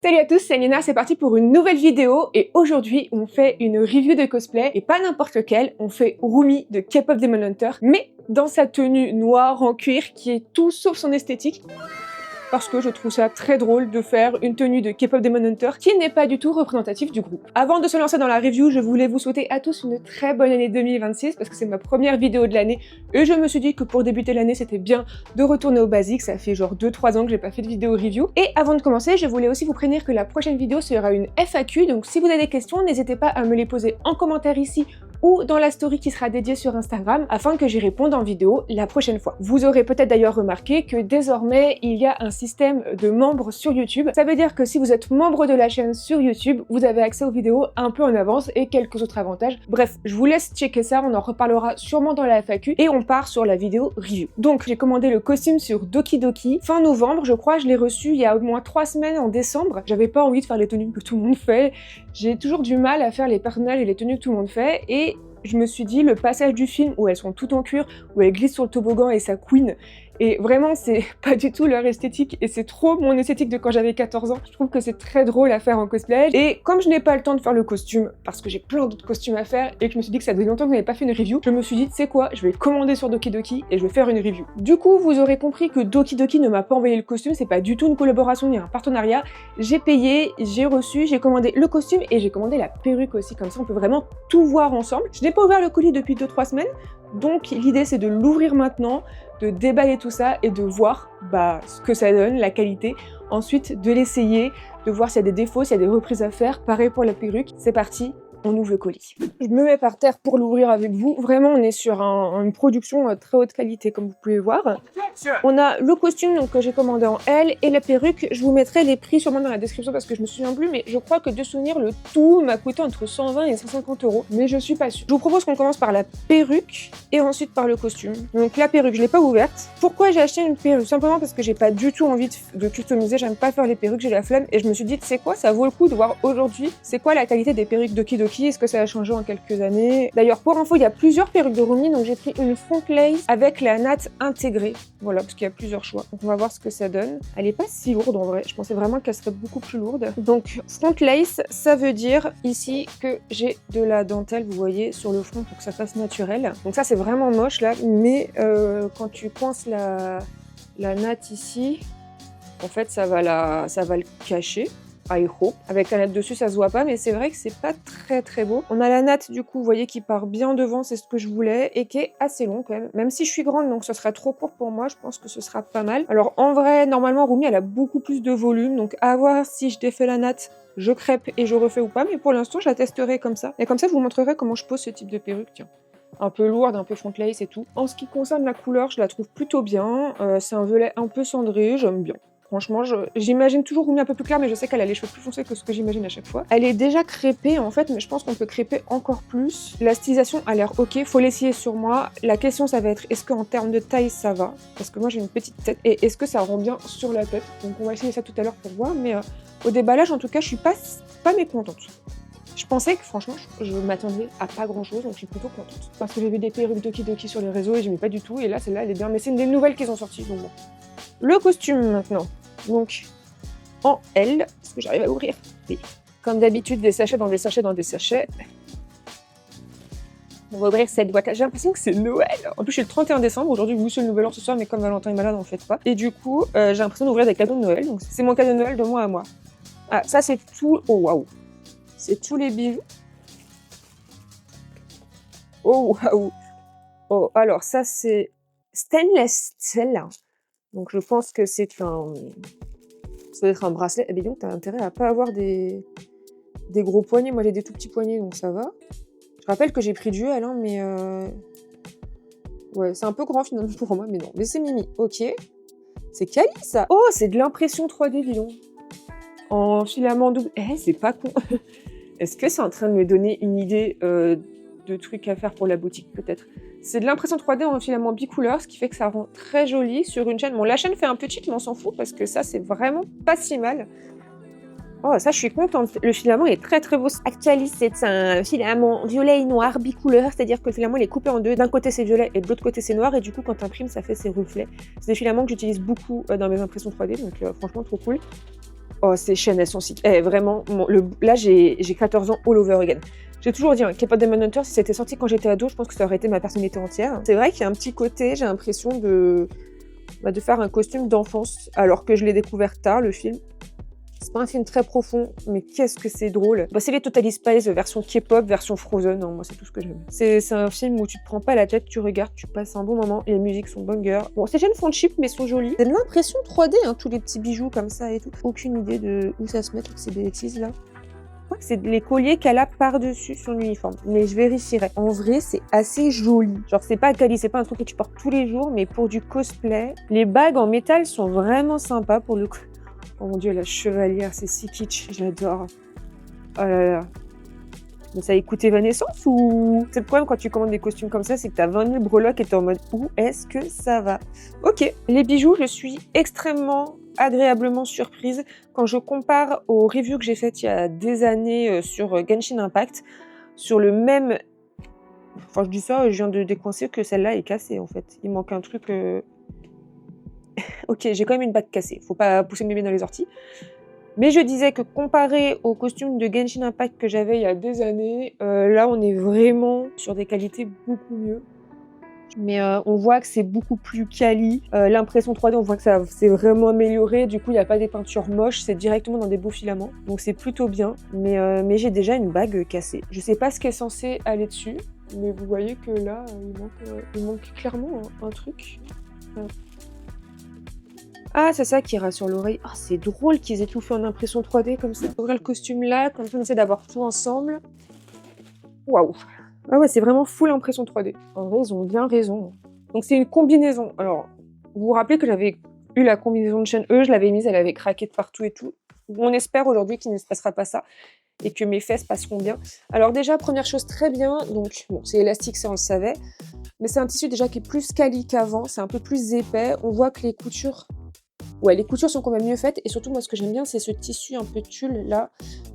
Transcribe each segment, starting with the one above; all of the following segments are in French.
Salut à tous, c'est Nina, c'est parti pour une nouvelle vidéo et aujourd'hui on fait une review de cosplay et pas n'importe lequel, on fait Rumi de K-pop Demon Hunter mais dans sa tenue noire en cuir qui est tout sauf son esthétique. Parce que je trouve ça très drôle de faire une tenue de K-pop Demon Hunter qui n'est pas du tout représentative du groupe. Avant de se lancer dans la review, je voulais vous souhaiter à tous une très bonne année 2026 parce que c'est ma première vidéo de l'année et je me suis dit que pour débuter l'année c'était bien de retourner aux basiques, ça fait genre 2-3 ans que j'ai pas fait de vidéo review. Et avant de commencer, je voulais aussi vous prévenir que la prochaine vidéo sera une FAQ, donc si vous avez des questions, n'hésitez pas à me les poser en commentaire ici ou dans la story qui sera dédiée sur Instagram afin que j'y réponde en vidéo la prochaine fois. Vous aurez peut-être d'ailleurs remarqué que désormais il y a un système de membres sur YouTube. Ça veut dire que si vous êtes membre de la chaîne sur YouTube, vous avez accès aux vidéos un peu en avance et quelques autres avantages. Bref, je vous laisse checker ça, on en reparlera sûrement dans la FAQ et on part sur la vidéo review. Donc j'ai commandé le costume sur Doki Doki fin novembre, je crois, je l'ai reçu il y a au moins 3 semaines en décembre. J'avais pas envie de faire les tenues que tout le monde fait. J'ai toujours du mal à faire les personnages et les tenues que tout le monde fait et je me suis dit, le passage du film où elles sont toutes en cuir, où elles glissent sur le toboggan et ça queen, et vraiment c'est pas du tout leur esthétique et c'est trop mon esthétique de quand j'avais 14 ans. Je trouve que c'est très drôle à faire en cosplay et comme je n'ai pas le temps de faire le costume parce que j'ai plein d'autres costumes à faire et que je me suis dit que ça faisait longtemps que je n'avais pas fait une review, je me suis dit tu sais quoi, je vais commander sur Doki Doki et je vais faire une review. Du coup vous aurez compris que Doki Doki ne m'a pas envoyé le costume, c'est pas du tout une collaboration ni un partenariat. J'ai payé, j'ai reçu, j'ai commandé le costume et j'ai commandé la perruque aussi, comme ça on peut vraiment tout voir ensemble. Je n'ai pas ouvert le colis depuis 2-3 semaines, donc l'idée c'est de l'ouvrir maintenant, de déballer tout ça et de voir ce que ça donne, la qualité. Ensuite de l'essayer, de voir s'il y a des défauts, s'il y a des reprises à faire. Pareil pour la perruque, c'est parti. On ouvre le colis. Je me mets par terre pour l'ouvrir avec vous. Vraiment, on est sur une production très haute qualité, comme vous pouvez voir. On a le costume donc, que j'ai commandé en L et la perruque. Je vous mettrai les prix sûrement dans la description parce que je me souviens plus, mais je crois que de souvenir, le tout m'a coûté entre 120 et 150 €. Mais je suis pas sûre. Je vous propose qu'on commence par la perruque et ensuite par le costume. Donc la perruque, je l'ai pas ouverte. Pourquoi j'ai acheté une perruque? Simplement parce que j'ai pas du tout envie de customiser. J'aime pas faire les perruques, j'ai la flemme. Et je me suis dit, tu sais quoi, ça vaut le coup de voir aujourd'hui c'est quoi la qualité des perruques Doki Doki. Est-ce que ça a changé en quelques années? D'ailleurs, pour info, il y a plusieurs perruques de Rumi, donc j'ai pris une front lace avec la natte intégrée. Voilà, parce qu'il y a plusieurs choix. Donc on va voir ce que ça donne. Elle est pas si lourde en vrai, je pensais vraiment qu'elle serait beaucoup plus lourde. Donc front lace, ça veut dire ici que j'ai de la dentelle, vous voyez, sur le front pour que ça fasse naturel. Donc ça c'est vraiment moche là, mais quand tu coinces la natte ici, en fait ça va le cacher. I hope. Avec la natte dessus, ça se voit pas, mais c'est vrai que c'est pas très beau. On a la natte, du coup, vous voyez, qui part bien devant, c'est ce que je voulais, et qui est assez long quand même. Même si je suis grande, donc ce sera trop court pour moi, je pense que ce sera pas mal. Alors, en vrai, normalement, Rumi, elle a beaucoup plus de volume, donc à voir si je défais la natte, je crêpe et je refais ou pas, mais pour l'instant, je la testerai comme ça. Et comme ça, je vous montrerai comment je pose ce type de perruque, tiens. Un peu lourde, un peu front lace et tout. En ce qui concerne la couleur, je la trouve plutôt bien. C'est un violet un peu cendré, j'aime bien. Franchement, j'imagine toujours Rumi un peu plus clair, mais je sais qu'elle a les cheveux plus foncés que ce que j'imagine à chaque fois. Elle est déjà crêpée en fait, mais je pense qu'on peut crêper encore plus. La stylisation a l'air ok, faut l'essayer sur moi. La question ça va être, est-ce qu'en termes de taille ça va? Parce que moi j'ai une petite tête, et est-ce que ça rend bien sur la tête? Donc on va essayer ça tout à l'heure pour voir, mais au déballage en tout cas, je suis pas mécontente. Je pensais que franchement, je m'attendais à pas grand chose, donc je suis plutôt contente. Parce que j'ai vu des perruques Doki Doki sur les réseaux et j'aimais pas du tout, et là celle-là elle est bien, mais c'est une des nouvelles qu'ils ont sorties, donc bon. Le costume maintenant. Donc, en L, est-ce que j'arrive à ouvrir? Oui. Comme d'habitude, des sachets dans des sachets dans des sachets. On va ouvrir cette boîte-là. J'ai l'impression que c'est Noël. En plus, je suis le 31 décembre. Aujourd'hui, oui, c'est le nouvel an ce soir, mais comme Valentin est malade, on ne fête pas. Et du coup, j'ai l'impression d'ouvrir des cadeaux de Noël. Donc, c'est mon cadeau de Noël de moi à moi. Ah, ça, c'est tout. Oh, waouh! C'est tous les bijoux. Oh, waouh! Oh, alors, ça, c'est stainless steel. Donc, je pense que c'est un. Ça doit être un bracelet. Eh bien, donc, t'as intérêt à pas avoir des gros poignets. Moi, j'ai des tout petits poignets, donc ça va. Je rappelle que j'ai pris du L, hein, mais... Ouais, c'est un peu grand, finalement, pour moi, mais non. Mais c'est Mimi, ok. C'est Kali, ça. Oh, c'est de l'impression 3D, dis donc. En filament double. Eh, c'est pas con. Est-ce que c'est en train de me donner une idée de trucs à faire pour la boutique, peut-être? C'est de l'impression 3D en filament bicouleur, ce qui fait que ça rend très joli sur une chaîne. Bon, la chaîne fait un peu cheat, mais on s'en fout parce que ça, c'est vraiment pas si mal. Oh, ça, je suis contente. Le filament est très beau. Actually, c'est un filament violet et noir bicouleur, c'est-à-dire que le filament il est coupé en deux. D'un côté, c'est violet et de l'autre côté, c'est noir. Et du coup, quand tu imprimes, ça fait ses reflets. C'est des filaments que j'utilise beaucoup dans mes impressions 3D, donc franchement, trop cool. Oh, ces chaînes, elles sont sick. Eh, vraiment, là, j'ai 14 ans all over again. J'ai toujours dit, hein, K-pop Demon Hunter, si c'était sorti quand j'étais ado, je pense que ça aurait été ma personnalité entière. C'est vrai qu'il y a un petit côté, j'ai l'impression de faire un costume d'enfance, alors que je l'ai découvert tard, le film. C'est pas un film très profond, mais qu'est-ce que c'est drôle. Bah, c'est les Totally Spies version K-pop, version Frozen, hein, moi c'est tout ce que j'aime. C'est un film où tu te prends pas la tête, tu regardes, tu passes un bon moment, et les musiques sont banger. Bon, ces chaînes font cheap, mais sont jolies. C'est de l'impression 3D, hein, tous les petits bijoux comme ça et tout. Aucune idée de où ça se met, toutes ces bêtises là. Je crois que c'est les colliers qu'elle a par-dessus son uniforme, mais je vérifierai. En vrai, c'est assez joli. Genre, c'est pas quali, c'est pas un truc que tu portes tous les jours, mais pour du cosplay, les bagues en métal sont vraiment sympas pour le coup. Oh mon dieu, la chevalière, c'est si kitsch, j'adore. Oh là là. Mais ça écoute Evanescence ou... C'est le problème quand tu commandes des costumes comme ça, c'est que t'as 20 000 breloques et t'es en mode où est-ce que ça va? Ok, les bijoux, je suis extrêmement agréablement surprise quand je compare aux reviews que j'ai faites il y a des années sur Genshin Impact, sur le même... Enfin, je dis ça, je viens de décoincer que celle-là est cassée en fait. Il manque un truc... Ok, j'ai quand même une bague cassée, faut pas pousser le bébé dans les orties. Mais je disais que comparé au costume de Genshin Impact que j'avais il y a des années, là on est vraiment sur des qualités beaucoup mieux. Mais on voit que c'est beaucoup plus quali. L'impression 3D, on voit que ça s'est vraiment amélioré. Du coup, il n'y a pas des peintures moches, c'est directement dans des beaux filaments. Donc c'est plutôt bien. Mais j'ai déjà une bague cassée. Je sais pas ce qui est censé aller dessus, mais vous voyez que là, il manque clairement un truc. Ah, c'est ça qui ira sur l'oreille. Ah, c'est drôle qu'ils aient tout fait en impression 3D comme ça. Ouvrir le costume là, comme ça on essaie d'avoir tout ensemble. Waouh. Ah ouais, c'est vraiment full impression 3D. En vrai, ils ont bien raison. Donc c'est une combinaison. Alors, vous vous rappelez que j'avais eu la combinaison de chaîne E, je l'avais mise, elle avait craqué de partout et tout. On espère aujourd'hui qu'il ne se passera pas ça et que mes fesses passeront bien. Alors déjà, première chose très bien, donc bon, c'est élastique, ça on le savait, mais c'est un tissu déjà qui est plus quali qu'avant, c'est un peu plus épais. On voit que les coutures... Ouais, les coutures sont quand même mieux faites, et surtout moi ce que j'aime bien c'est ce tissu un peu tulle là,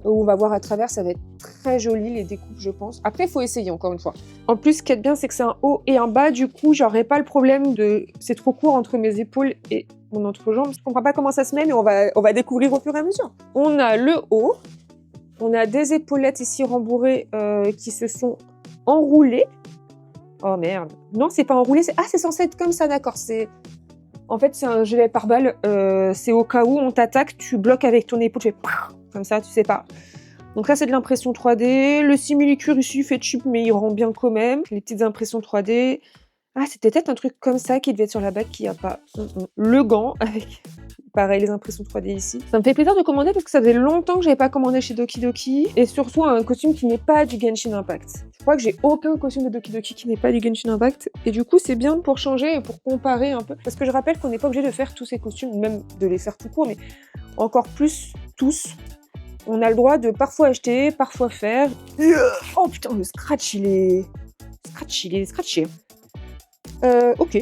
où on va voir à travers, ça va être très joli les découpes je pense. Après il faut essayer encore une fois. En plus ce qui est bien c'est que c'est un haut et un bas, du coup j'aurai pas le problème de... C'est trop court entre mes épaules et mon entrejambe, je comprends pas comment ça se met mais on va découvrir au fur et à mesure. On a le haut, on a des épaulettes ici rembourrées qui se sont enroulées. Oh merde, non c'est pas enroulé, c'est censé être comme ça, d'accord, c'est... En fait, c'est un gilet pare-balles, c'est au cas où on t'attaque, tu bloques avec ton épaule, tu fais comme ça, tu sais pas. Donc là, c'est de l'impression 3D. Le simili-cuir ici fait cheap, mais il rend bien quand même. Les petites impressions 3D. Ah, c'était peut-être un truc comme ça qui devait être sur la bague qu'il n'y a pas. Le gant, avec pareil, les impressions 3D ici. Ça me fait plaisir de commander parce que ça faisait longtemps que j'avais pas commandé chez Doki Doki. Et surtout un costume qui n'est pas du Genshin Impact. Je crois que j'ai aucun costume de Doki Doki qui n'est pas du Genshin Impact. Et du coup, c'est bien pour changer et pour comparer un peu. Parce que je rappelle qu'on n'est pas obligé de faire tous ces costumes, même de les faire tout court, mais encore plus tous. On a le droit de parfois acheter, parfois faire. Oh putain, le scratch, il est scratché. Ok.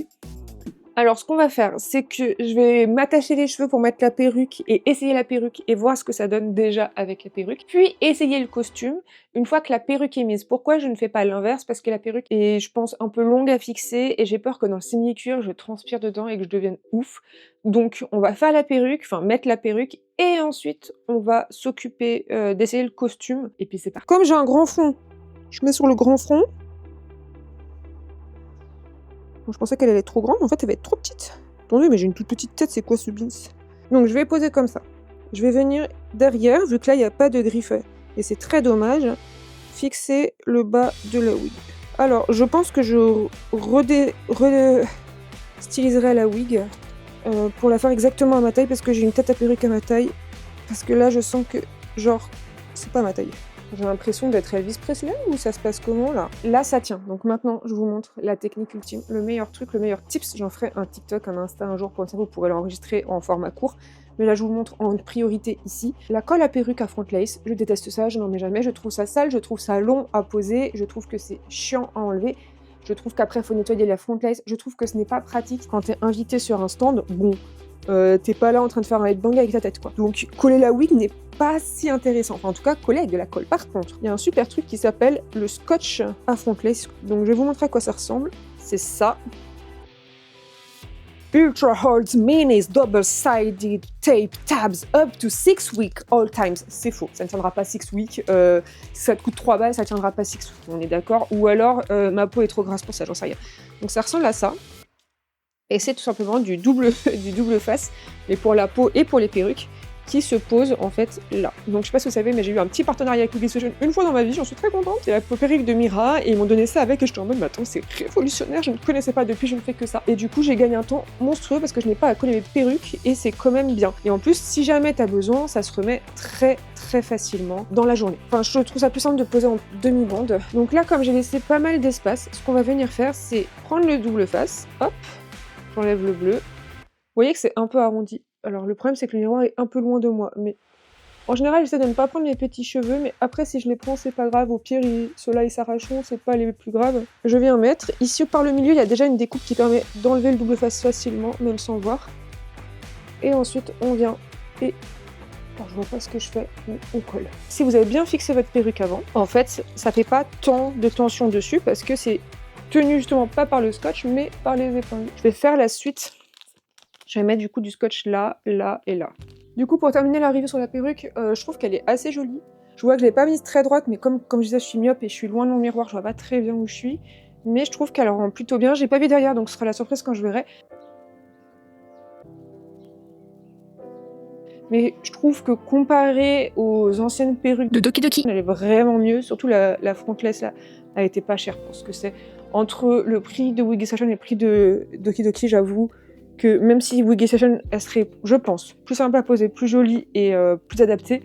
Alors, ce qu'on va faire, c'est que je vais m'attacher les cheveux pour mettre la perruque et essayer la perruque et voir ce que ça donne déjà avec la perruque. Puis, essayer le costume une fois que la perruque est mise. Pourquoi je ne fais pas l'inverse? Parce que la perruque est, je pense, un peu longue à fixer et j'ai peur que dans le simili-cuir, je transpire dedans et que je devienne ouf. Donc, on va faire la perruque, enfin, mettre la perruque et ensuite, on va s'occuper d'essayer le costume. Et puis, c'est parti. Comme j'ai un grand front, je mets sur le grand front. Je pensais qu'elle allait être trop grande, mais en fait elle va être trop petite. Attendez, mais j'ai une toute petite tête, c'est quoi ce beans? Donc je vais poser comme ça. Je vais venir derrière, vu que là il n'y a pas de griffet. Et c'est très dommage, fixer le bas de la wig. Alors je pense que je styliserai la wig pour la faire exactement à ma taille, parce que j'ai une tête à perruque à ma taille. Parce que là je sens que, genre, c'est pas ma taille. J'ai l'impression d'être Elvis Presley ou ça se passe comment là? Là ça tient, donc maintenant je vous montre la technique ultime, le meilleur truc, le meilleur tips. J'en ferai un TikTok, un Insta un jour, pour ça vous pourrez l'enregistrer en format court. Mais là je vous montre en priorité ici. La colle à perruque à front lace, je déteste ça, je n'en mets jamais, je trouve ça sale, je trouve ça long à poser, je trouve que c'est chiant à enlever. Je trouve qu'après il faut nettoyer la front lace, je trouve que ce n'est pas pratique quand t'es invité sur un stand, bon... t'es pas là en train de faire un headbang avec ta tête quoi. Donc coller la wig n'est pas si intéressant. Enfin en tout cas coller avec de la colle. Par contre, il y a un super truc qui s'appelle le scotch à front lace. Donc je vais vous montrer à quoi ça ressemble. C'est ça. Ultra Hard Mayonnaise Double-Sided Tape Tabs up to 6 weeks all times. C'est faux, ça ne tiendra pas 6 weeks. Ça te coûte 3 balles, ça ne tiendra pas 6 weeks, on est d'accord. Ou alors, ma peau est trop grasse pour ça, j'en sais rien. Donc ça ressemble à ça. Et c'est tout simplement du double face, mais pour la peau et pour les perruques, qui se pose en fait là. Donc je sais pas si vous savez, mais j'ai eu un petit partenariat avec Wiggy Session une fois dans ma vie, j'en suis très contente. C'est la perruque de Mira et ils m'ont donné ça avec et j'étais en mode mais attends, c'est révolutionnaire, je ne connaissais pas depuis, je ne fais que ça. Et du coup j'ai gagné un temps monstrueux parce que je n'ai pas à coller mes perruques et c'est quand même bien. Et en plus si jamais t'as besoin, ça se remet très facilement dans la journée. Enfin je trouve ça plus simple de poser en demi-bande. Donc là comme j'ai laissé pas mal d'espace, ce qu'on va venir faire c'est prendre le double face, hop, j'enlève le bleu. Vous voyez que c'est un peu arrondi. Alors le problème c'est que le miroir est un peu loin de moi, mais en général j'essaie de ne pas prendre mes petits cheveux, mais après si je les prends c'est pas grave, au pire ceux-là ils s'arracheront, c'est pas les plus graves. Je viens mettre, ici par le milieu il y a déjà une découpe qui permet d'enlever le double face facilement, même sans voir. Et ensuite on vient et... Alors, je vois pas ce que je fais, mais on colle. Si vous avez bien fixé votre perruque avant, en fait ça fait pas tant de tension dessus parce que c'est tenu justement pas par le scotch mais par les épingles. Je vais faire la suite. Je vais mettre du coup du scotch là, là et là. Du coup, pour terminer la review sur la perruque, je trouve qu'elle est assez jolie. Je vois que je l'ai pas mise très droite, mais comme je disais, je suis myope et je suis loin de mon miroir, je vois pas très bien où je suis. Mais je trouve qu'elle rend plutôt bien. J'ai pas vu derrière, donc ce sera la surprise quand je verrai. Mais je trouve que comparé aux anciennes perruques de Doki Doki, elle est vraiment mieux. Surtout la frontless là, elle était pas chère pour ce que c'est. Entre le prix de Wiggy Session et le prix de Doki Doki, j'avoue que même si Wiggy Session, elle serait, je pense, plus simple à poser, plus jolie et plus adaptée,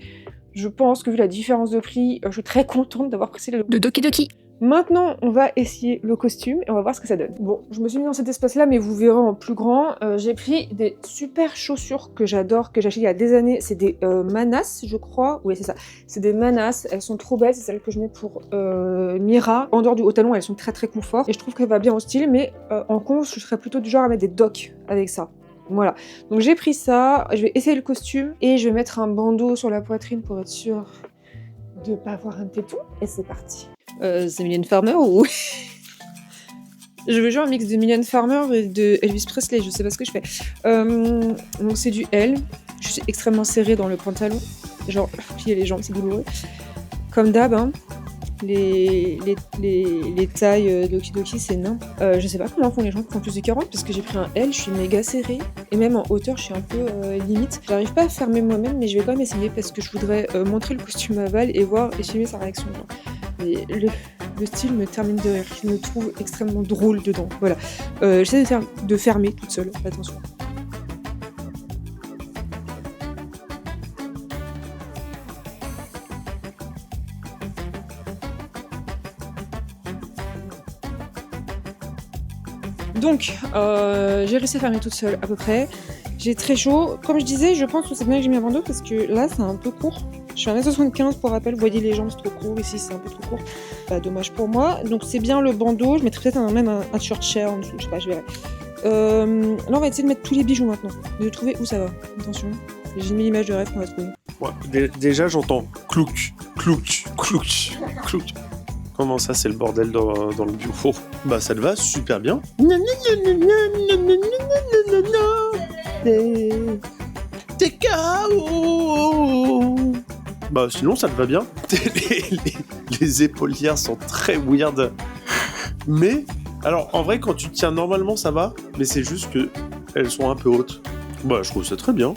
je pense que vu la différence de prix, je suis très contente d'avoir pris celle de Doki Doki. Maintenant, on va essayer le costume et on va voir ce que ça donne. Bon, je me suis mis dans cet espace-là, mais vous verrez en plus grand. J'ai pris des super chaussures que j'adore, que j'ai achetées il y a des années. C'est des Manas, je crois. Oui, c'est ça. C'est des Manas. Elles sont trop belles. C'est celles que je mets pour Mira. En dehors du haut talon, elles sont très confort. Et je trouve qu'elle va bien au style, mais en conf, je serais plutôt du genre à mettre des docks avec ça. Voilà. Donc j'ai pris ça. Je vais essayer le costume et je vais mettre un bandeau sur la poitrine pour être sûre de pas avoir un téton. Et c'est parti. C'est Mylène Farmer ou... Je veux jouer un mix de Mylène Farmer et de Elvis Presley, je sais pas ce que je fais. Donc c'est du L, je suis extrêmement serrée dans le pantalon, genre plier les jambes, c'est douloureux. Comme d'hab, hein, les tailles Doki Doki c'est nain. Je sais pas comment font les gens qui font plus de 40 parce que j'ai pris un L, je suis méga serrée et même en hauteur je suis un peu limite. J'arrive pas à fermer moi-même mais je vais quand même essayer parce que je voudrais montrer le costume à Val et voir et filmer sa réaction. Et le style me termine de rire, je me trouve extrêmement drôle dedans. Voilà. J'essaie de fermer toute seule, attention. Donc, j'ai réussi à fermer toute seule à peu près. J'ai très chaud. Comme je disais, je pense que c'est bien que j'ai mis un bandeau parce que là, c'est un peu court. Je suis à 1m75 pour rappel, vous voyez les jambes, c'est trop court. Ici, c'est un peu trop court. Bah, dommage pour moi. Donc, c'est bien le bandeau. Je mettrai peut-être même un shirt cher en dessous. Je sais pas, je verrai. Là, on va essayer de mettre tous les bijoux maintenant. De trouver où ça va. Attention. J'ai mis l'image de rêve qu'on va trouver. Ouais, déjà, j'entends clouc. Comment ça, c'est le bordel dans le bureau? Bah, ça te va super bien. T'es KO. Bah, sinon, ça te va bien. Les épaulières sont très weird. Mais, alors, en vrai, quand tu tiens normalement, ça va. Mais c'est juste que elles sont un peu hautes. Bah, je trouve ça très bien.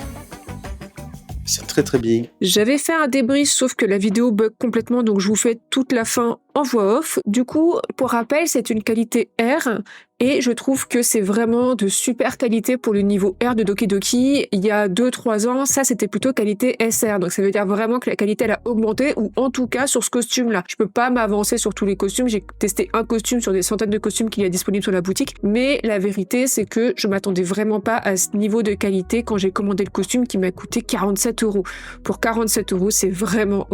C'est très bien. J'avais fait un débrief, sauf que la vidéo bug complètement, donc je vous fais toute la fin en voix off. Du coup, pour rappel, c'est une qualité R, et je trouve que c'est vraiment de super qualité pour le niveau R de Doki Doki. Il y a 2-3 ans, ça c'était plutôt qualité SR, donc ça veut dire vraiment que la qualité elle a augmenté, ou en tout cas sur ce costume-là. Je peux pas m'avancer sur tous les costumes, j'ai testé un costume sur des centaines de costumes qu'il y a disponibles sur la boutique, mais la vérité c'est que je m'attendais vraiment pas à ce niveau de qualité quand j'ai commandé le costume qui m'a coûté 47 €. euros. Pour 47 euros, c'est vraiment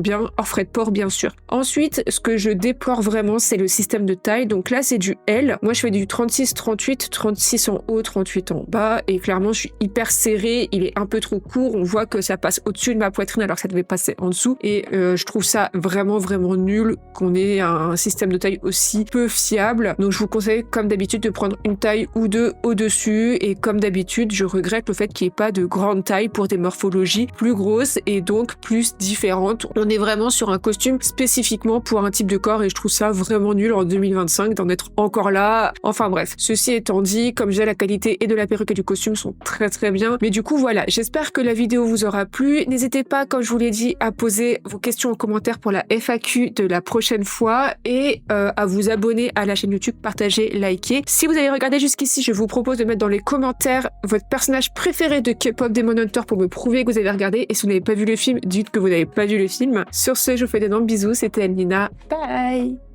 bien, hors frais de port bien sûr. Ensuite, ce que je déplore vraiment, c'est le système de taille. Donc là, c'est du L. Moi, je fais du 36-38, 36 en haut, 38 en bas. Et clairement, je suis hyper serrée. Il est un peu trop court. On voit que ça passe au-dessus de ma poitrine alors que ça devait passer en dessous. Et je trouve ça vraiment nul qu'on ait un système de taille aussi peu fiable. Donc, je vous conseille, comme d'habitude, de prendre une taille ou deux au-dessus. Et comme d'habitude, je regrette le fait qu'il n'y ait pas de grande taille pour des morphologies plus grosses et donc plus différentes. On est vraiment sur un costume spécifiquement pour un type de corps et je trouve ça vraiment nul en 2025 d'en être encore là. Enfin bref, ceci étant dit, comme j'ai la qualité et de la perruque et du costume sont très bien. Mais du coup voilà, j'espère que la vidéo vous aura plu. N'hésitez pas, comme je vous l'ai dit, à poser vos questions en commentaire pour la FAQ de la prochaine fois et à vous abonner à la chaîne YouTube, partager, liker. Si vous avez regardé jusqu'ici, je vous propose de mettre dans les commentaires votre personnage préféré de K-pop Demon Hunter pour me prouver que vous avez regardé. Et si vous n'avez pas vu le film, dites que vous n'avez pas vu le film. Sur ce, je vous fais d'énormes bisous. C'était Elnina. Bye!